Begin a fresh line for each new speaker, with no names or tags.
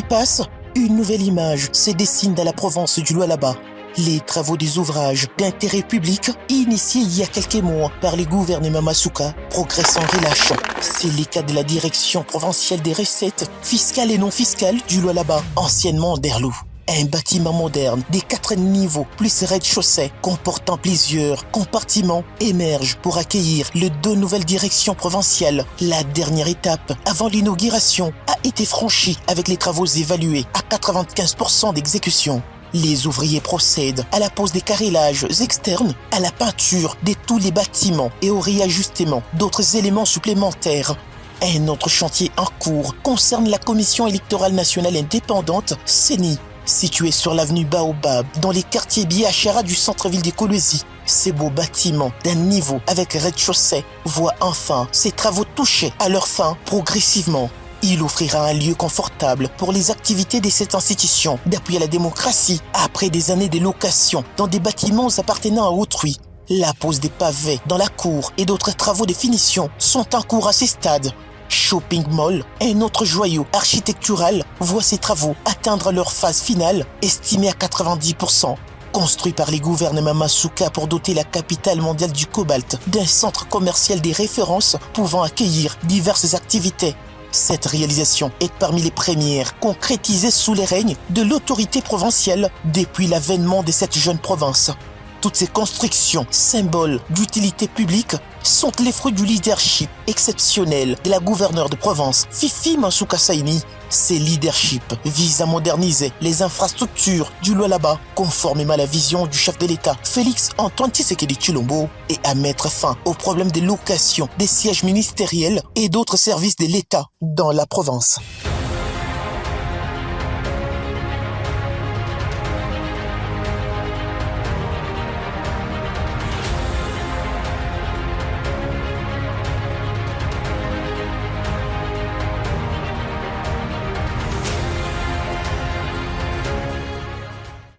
qui passe, une nouvelle image se dessine dans la province du Lualaba. Les travaux des ouvrages d'intérêt public initiés il y a quelques mois par le gouvernement Masuka progressent en relâche. C'est le cas de la direction provinciale des recettes fiscales et non fiscales du Lualaba, anciennement Derlou. Un bâtiment moderne des 4 niveaux plus rez-de-chaussée comportant plusieurs compartiments émerge pour accueillir les 2 nouvelles directions provinciales. La dernière étape avant l'inauguration a été franchie avec les travaux évalués à 95% d'exécution. Les ouvriers procèdent à la pose des carrellages externes, à la peinture de tous les bâtiments et au réajustement d'autres éléments supplémentaires. Un autre chantier en cours concerne la Commission électorale nationale indépendante, CENI, située sur l'avenue Baobab, dans les quartiers Biachara du centre-ville de Kolwezi. Ces beaux bâtiments d'un niveau avec rez-de-chaussée voient enfin ces travaux toucher à leur fin progressivement. Il offrira un lieu confortable pour les activités de cette institution d'appui à la démocratie après des années de location dans des bâtiments appartenant à autrui. La pose des pavés dans la cour et d'autres travaux de finition sont en cours à ces stades. Shopping Mall, un autre joyau architectural, voit ses travaux atteindre leur phase finale, estimée à 90%. Construit par les gouvernements Masuka pour doter la capitale mondiale du cobalt d'un centre commercial des références pouvant accueillir diverses activités. Cette réalisation est parmi les premières concrétisées sous les règnes de l'autorité provinciale depuis l'avènement de cette jeune province. Toutes ces constructions, symboles d'utilité publique, sont les fruits du leadership exceptionnel de la gouverneure de province, Fifi Masuka Saini. Ces leaderships visent à moderniser les infrastructures du Lualaba, conformément à la vision du chef de l'État, Félix Antoine Tshisekedi Tshilombo, et à mettre fin aux problèmes de location des sièges ministériels et d'autres services de l'État dans la province.